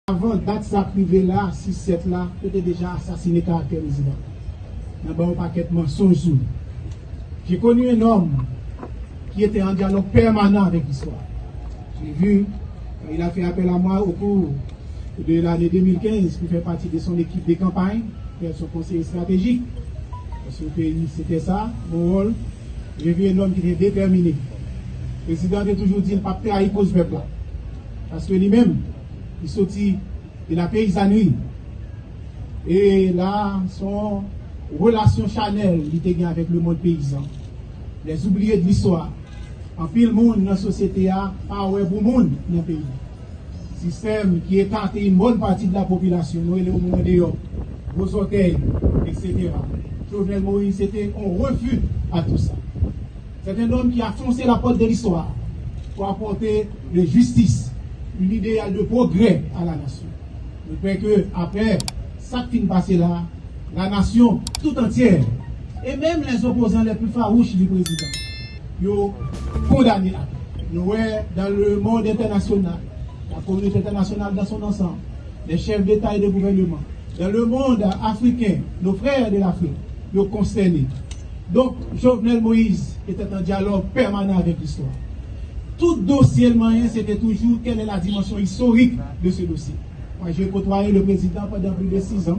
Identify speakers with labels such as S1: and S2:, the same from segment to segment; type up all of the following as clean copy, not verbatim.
S1: Avant de date ça privé là, 6-7 là, était déjà assassiné caractère président. Dans un paquet de mensonges. J'ai connu un homme qui était en dialogue permanent avec l'histoire. J'ai vu, il a fait appel à moi au cours de l'année 2015 pour faire partie de son équipe de campagne, faire son conseiller stratégique. Parce que le pays, c'était ça, mon rôle. J'ai vu un homme qui était déterminé. Le président a toujours dit qu'il ne peut pas trahir cause peuple. Parce que lui-même, il sortit de la paysannerie. Et là, son relation charnelle, il était avec le monde paysan. Les oubliés de l'histoire. En pile monde dans la société, pas ouais pour monde dans le pays. Système qui est tenté une bonne partie de la population, nous, les moment de vos orteils, etc. Jovenel Moïse, c'était un refus à tout ça. C'est un homme qui a foncé la porte de l'histoire pour apporter de justice, une idéal de progrès à la nation. Je crois que après ça qui passe là, la nation tout entière, et même les opposants les plus farouches du président, ils ont condamné. Nous, dans le monde international, la communauté internationale dans son ensemble, les chefs d'État et de gouvernement, dans le monde africain, nos frères de l'Afrique, ils ont concerné. Donc, Jovenel Moïse était en dialogue permanent avec l'histoire. Tout dossier moyen, c'était toujours quelle est la dimension historique de ce dossier. Moi, j'ai côtoyé le président pendant plus de 6 ans,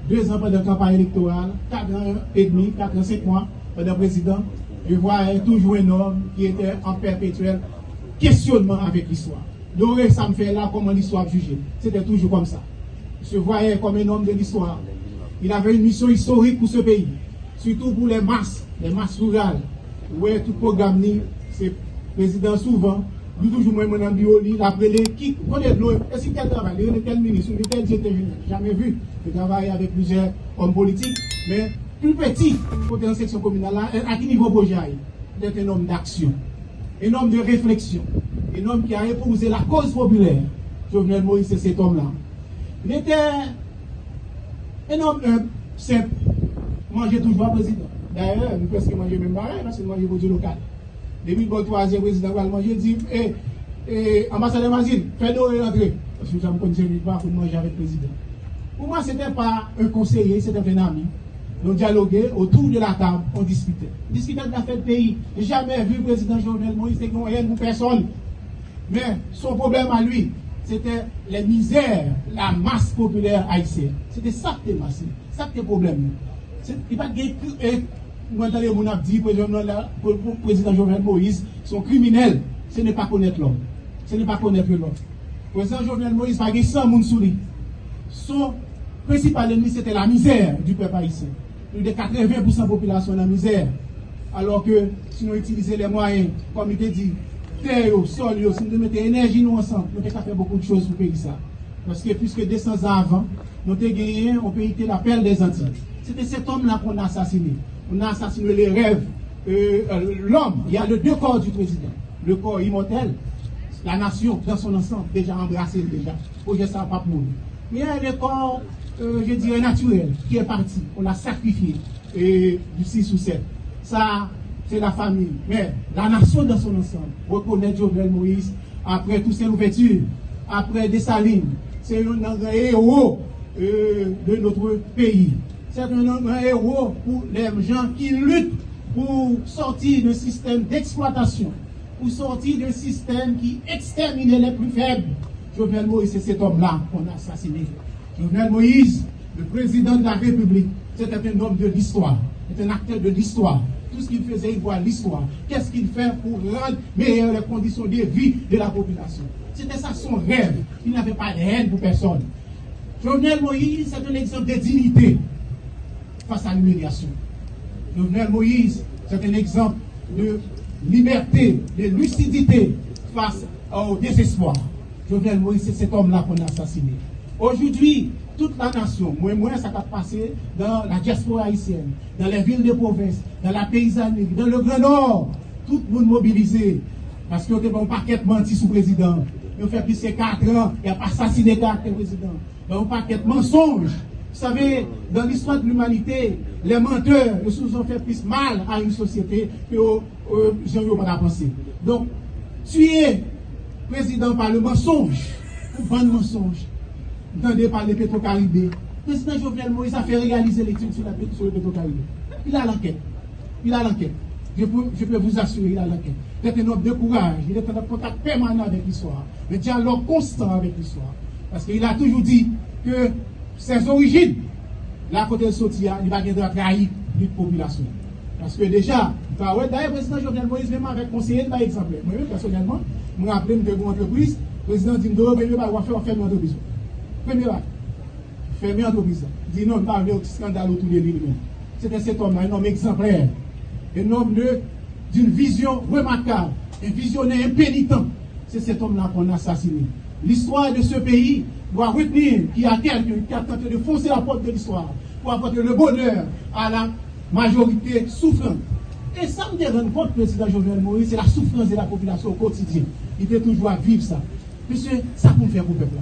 S1: 2 ans pendant la campagne électorale, 4 ans et demi, 4 ans, 5 mois pendant le président. Je voyais toujours un homme qui était en perpétuel questionnement avec l'histoire. Donc, ça me fait là comment l'histoire jugeait. C'était toujours comme ça. Je voyais comme un homme de l'histoire. Il avait une mission historique pour ce pays, surtout pour les masses rurales. Ouais, tout programme, c'est président souvent, lui toujours moi mon ambioli, après les qui connaît l'eau, est-ce qu'il travaille, quel ministre, quel directeur général, jamais vu. Il travaille avec plusieurs hommes politiques, mais plus petit, côté en section communale, à quel niveau projet il est un homme d'action, un homme de réflexion, un homme qui a épousé la cause populaire. Jovenel Moïse, c'est cet homme-là. Il était un homme simple, mangeait toujours le président. D'ailleurs, nous presque manger même pareil, parce que manger pour du local. Depuis le 3e président va manger, dit, ambassadeur Mazine, fais-nous rentrer. Parce que je ne connaissais pas pour manger avec le président. Pour moi, ce n'était pas un conseiller, c'était un ami. Nous dialoguions autour de la table, on discutait. On discutait de l'affaire du pays. J'ai jamais vu le président Jovenel Moïse rien pour personne. Mais son problème à lui, c'était les misères, la masse populaire haïtienne. C'était ça qui était massé, ça qui était problème. Il n'y a pas de moi, on a dit que le président Jovenel Moïse sont criminels. Ce n'est pas connaître l'homme. Ce n'est pas connaître l'homme. Le président Jovenel Moïse n'a pas 100 moun sous lui. Son principal ennemi, c'était la misère du peuple haïtien. Plus de 80% de la population dans la misère. Alors que si nous utilisons les moyens, comme il te dit, terre, sol, si nous mettons l'énergie nous ensemble, nous avons fait beaucoup de choses pour payer ça. Parce que plus que 200 ans avant, nous avons gagné, on peut la perle des Antilles. C'était cet homme-là qu'on a assassiné. On a assassiné les rêves. L'homme, il y a les 2 corps du président. Le corps immortel, la nation dans son ensemble, déjà embrassé déjà. Projet ça pas pour nous. Mais il y a le corps, je dirais, naturel, qui est parti. On l'a sacrifié du 6 ou 7. ça, c'est la famille. Mais la nation dans son ensemble reconnaît Jovenel Moïse après toutes ces ouvertures, après Dessalines. C'est un héros de notre pays. C'est un héros pour les gens qui luttent pour sortir d'un système d'exploitation, pour sortir d'un système qui exterminait les plus faibles. Jovenel Moïse, c'est cet homme-là qu'on a assassiné. Jovenel Moïse, le président de la République, c'était un homme de l'histoire, c'est un acteur de l'histoire. Tout ce qu'il faisait, il voit l'histoire. Qu'est-ce qu'il fait pour rendre meilleures les conditions de vie de la population? C'était ça son rêve. Il n'avait pas de haine pour personne. Jovenel Moïse, c'est un exemple de dignité face à l'humiliation. Jovenel Moïse, c'est un exemple de liberté, de lucidité face au désespoir. Jovenel Moïse, c'est cet homme-là qu'on a assassiné. Aujourd'hui, toute la nation, moins ça va passer dans la diaspora haïtienne, dans les villes de province, dans la paysannerie, dans le Grand Nord, tout le monde mobilisé. Parce qu'on a un paquet de menti sous le président. Il a fait plus de 4 ans, il a assassiné 4 présidents. Il y a un paquet de mensonges. Vous savez, dans l'histoire de l'humanité, les menteurs ils ont fait plus mal à une société que Jean-Yves n'a pas pensé. Donc, tuer le président par le mensonge, ou vendre mensonge, entendez parler Petro-Caribé. Le président Jovenel Moïse a fait réaliser l'étude sur le Petro-Caribé. Il a l'enquête. Il a l'enquête. Je peux vous assurer, il a l'enquête. Il est un homme de courage, il est en contact permanent avec l'histoire, un dialogue constant avec l'histoire. Parce qu'il a toujours dit que ses origines, là, côté de Sotia, il va gagner à trahir toute population. Parce que déjà, d'ailleurs, le président Jovenel Moïse, même avec conseiller, par exemple, moi-même, personnellement, je me rappelle de mon entreprise, le président dit, on va faire fermer l'entreprise. Premier acte, fermer l'entreprise. Il dit, non, on va aller au scandale autour de lui. C'était cet homme-là, un homme exemplaire, un homme d'une vision remarquable, un visionnaire impénitent. C'est cet homme-là qu'on a assassiné. L'histoire de ce pays doit retenir qu'il y a quelqu'un qui a tenté de foncer la porte de l'histoire pour apporter le bonheur à la majorité souffrante. Et ça me rend compte, président Jovenel Moïse, c'est la souffrance de la population au quotidien. Il était toujours à vivre ça. Monsieur, ça pour faire pour le peuple.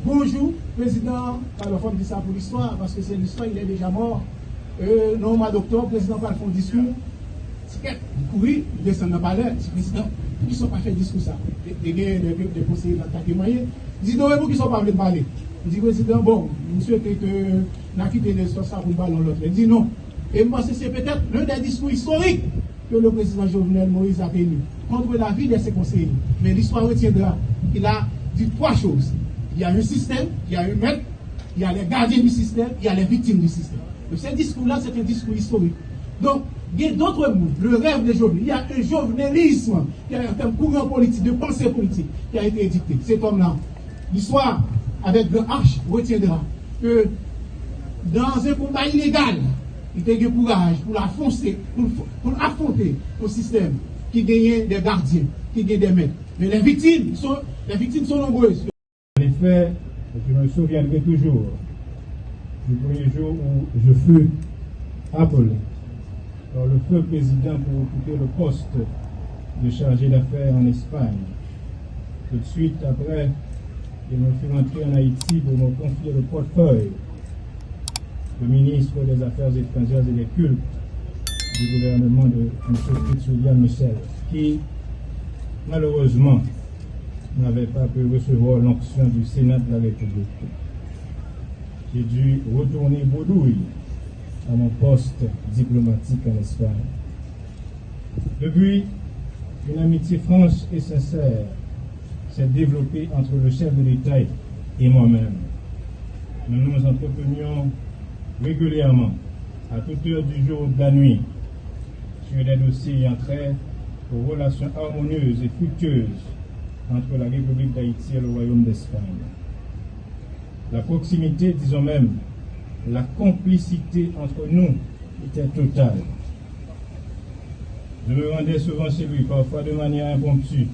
S1: Bonjour, président, alors il faut dire ça pour l'histoire, parce que c'est l'histoire, il est déjà mort. Non, au mois d'octobre, le président parle son discours. Oui, il descend dans le palais, le président, ils ne sont pas fait discours ça. Des conseillers qui témoigné. Il dit, non, vous qui ne sont pas venus parler. Il dit, président, bon, je souhaite que nous quitté l'espace pour nous parler l'autre. Il dit non. Et moi, c'est peut-être l'un des discours historiques que le président Jovenel Moïse a tenu contre la vie de ses conseillers. Mais l'histoire retiendra. Il a dit 3 choses. Il y a un système, il y a un maître, il y a les gardiens du système, il y a les victimes du système. Donc, ce discours-là, c'est un discours historique. Donc, il y a d'autres mots, le rêve de Jovenel. Il y a un jovenelisme, qui a un courant politique, de pensée politique, qui a été édicté. Cet homme-là, l'histoire, avec le H, retiendra que dans un combat illégal, il a eu courage pour affronter le système qui gagnait des gardiens, qui gagnait des maîtres. Mais les victimes sont nombreuses.
S2: En effet, je me souviendrai toujours du premier jour où je fus appelé par le feu président pour occuper le poste de chargé d'affaires en Espagne. Tout de suite après, il me fit rentrer en Haïti pour me confier le portefeuille de ministre des Affaires étrangères et des cultes du gouvernement de M. Fitzwilliam Michel, qui, malheureusement, n'avait pas pu recevoir l'onction du Sénat de la République. J'ai dû retourner bredouille à mon poste diplomatique en Espagne. Depuis, une amitié franche et sincère s'est développée entre le chef de l'État et moi-même. Nous nous entretenions régulièrement, à toute heure du jour ou de la nuit, sur des dossiers ayant trait aux relations harmonieuses et fructueuses entre la République d'Haïti et le Royaume d'Espagne. La proximité, disons même, la complicité entre nous était totale. Je me rendais souvent chez lui, parfois de manière impromptue,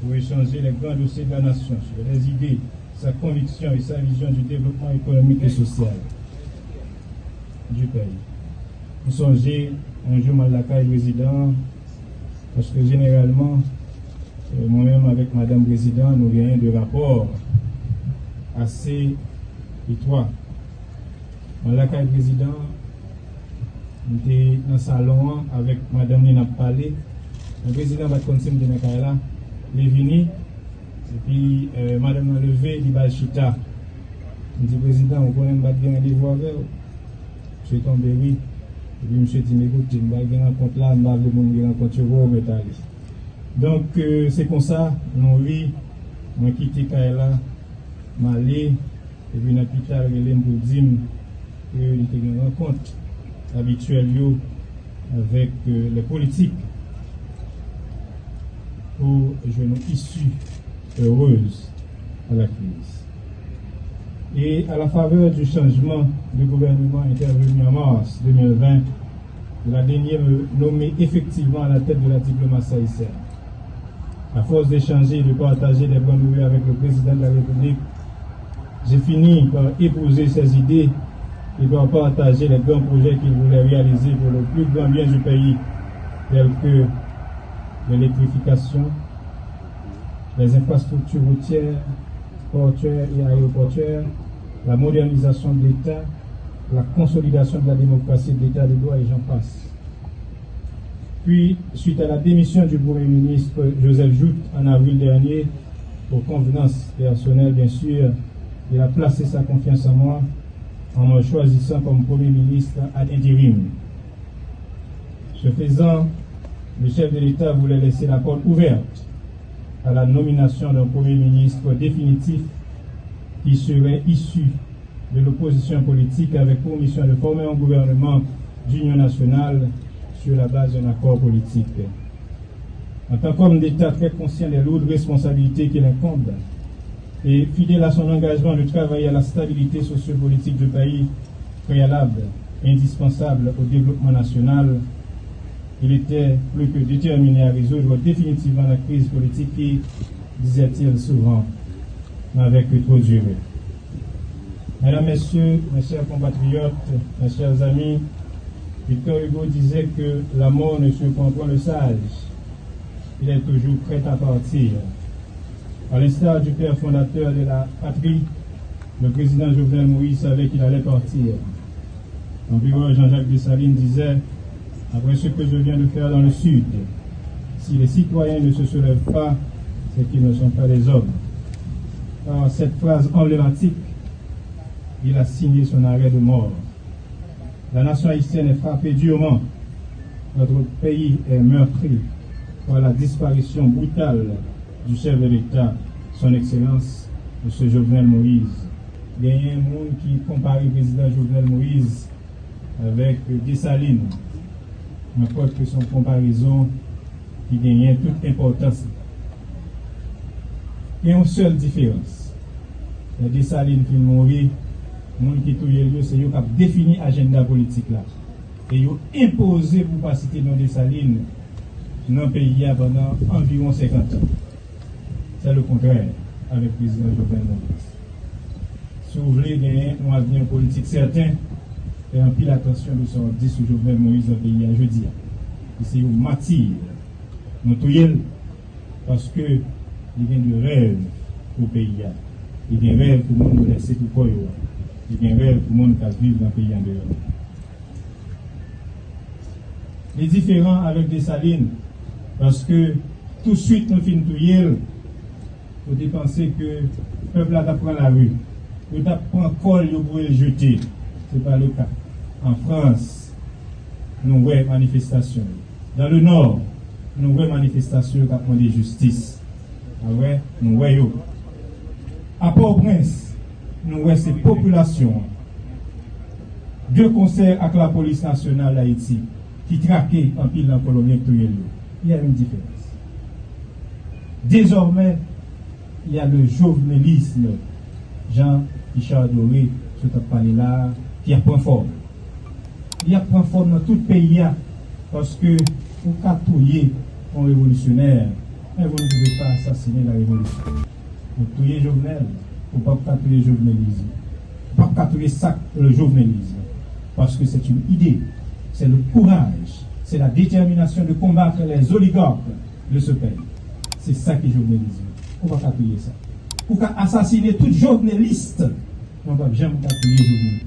S2: pour échanger les grands dossiers de la nation sur les idées, sa conviction et sa vision du développement économique et social du pays. Vous songez, un jour, Malaka est président, parce que généralement, moi-même avec Madame Président, nous avons de rapports assez étroits. Malaka est président, J'étais dans le salon avec madame Nina parlé. Le président va continuer de faire là. Il est venu. Et puis, madame a levé, il va chita. Je dis, président, vous pouvez me battre un rendez-vous avec vous. Je suis tombé, oui. Et puis, monsieur dit, écoutez, je vais rencontrer là, je vais rencontrer vous, métalliste. Donc, c'est comme ça, nous, oui, nous quitté Kaila, Malé, et puis, nous avons quitté pour dire qu'il y a une rencontre habituelle avec les politiques pour jouer une issue heureuse à la crise. Et à la faveur du changement du gouvernement intervenu en mars 2020, la dernière me nommé effectivement à la tête de la diplomatie haïtienne. À force d'échanger et de partager des bonnes nouvelles avec le président de la République, j'ai fini par épouser ses idées et par partager les grands projets qu'il voulait réaliser pour le plus grand bien du pays, tels que l'électrification, les infrastructures routières, portuaires et aéroportuaires, la modernisation de l'État, la consolidation de la démocratie de l'État de droit et j'en passe. Puis, suite à la démission du Premier ministre Joseph Jout en avril dernier, pour convenance personnelle bien sûr, il a placé sa confiance en moi en me choisissant comme Premier ministre à l'intérim. Ce faisant, le chef de l'État voulait laisser la porte ouverte à la nomination d'un Premier ministre définitif qui serait issu de l'opposition politique avec pour mission de former un gouvernement d'union nationale sur la base d'un accord politique. En tant qu'homme d'État très conscient des lourdes responsabilités qu'il incombe et fidèle à son engagement de travailler à la stabilité sociopolitique du pays, préalable et indispensable au développement national, il était plus que déterminé à résoudre définitivement la crise politique qui, disait-il souvent, n'avait que trop duré. Mesdames, Messieurs, mes chers compatriotes, mes chers amis, Victor Hugo disait que la mort ne surprend point le sage. Il est toujours prêt à partir. À l'instar du père fondateur de la patrie, le président Jovenel Moïse savait qu'il allait partir. L'empereur Jean-Jacques Dessalines disait: après ce que je viens de faire dans le Sud, si les citoyens ne se soulèvent pas, c'est qu'ils ne sont pas des hommes. Par cette phrase emblématique, il a signé son arrêt de mort. La nation haïtienne est frappée durement. Notre pays est meurtri par la disparition brutale du chef de l'État, son Excellence, M. Jovenel Moïse. Il y a un monde qui compare le président Jovenel Moïse avec Dessalines. Je crois que son comparaison qui gagne toute importance. Il y a une seule différence. Les Dessalines qui mourent, le monde qui touille lieu, c'est eux qui ont défini l'agenda politique là. Et ils ont imposé pour ne pas citer nos Dessalines dans le pays pendant environ 50 ans. C'est le contraire avec le président Jovenel Moïse. Si vous voulez gagner un avenir politique certain, et en pile attention de ce qu'on dit sur Jovenel Moïse dans le pays à jeudi. C'est une matière. Nous touillons parce que il y a de rêve au pays. Il y a un rêve pour le monde de laisser tout quoi. Il y a un rêve pour le monde qui vit dans le pays en dehors. Les différents avec Dessalines, parce que tout de suite nous finissons touiller, il faut penser que le peuple a prend la rue. Il a pris un col pour le jeter. Ce n'est pas le cas. En France, nous voyons manifestations. Dans le Nord, nous voyons manifestations qui ont des justice. Ah ouais, nous voyons. À Port-au-Prince, nous voyons ces populations. Deux concerts avec la police nationale d'Haïti qui traquaient en pile dans Colombie. Il y a une différence. Désormais, il y a le journalisme. Jean-Richard Doré, ce que tu as parlé là, qui a point fort. Il y a point fort dans tout le pays parce que pour capturer un révolutionnaire, mais vous ne pouvez pas assassiner la révolution. Vous tuez Jovenel, vous ne pouvez pas capturer le journalisme. Vous ne pouvez pas capturer le journalisme parce que c'est une idée, c'est le courage, c'est la détermination de combattre les oligarques de ce pays. C'est ça qui est le journalisme. On va capturer ça. Pour assassiner tout journaliste, on ne va jamais capturer le journaliste.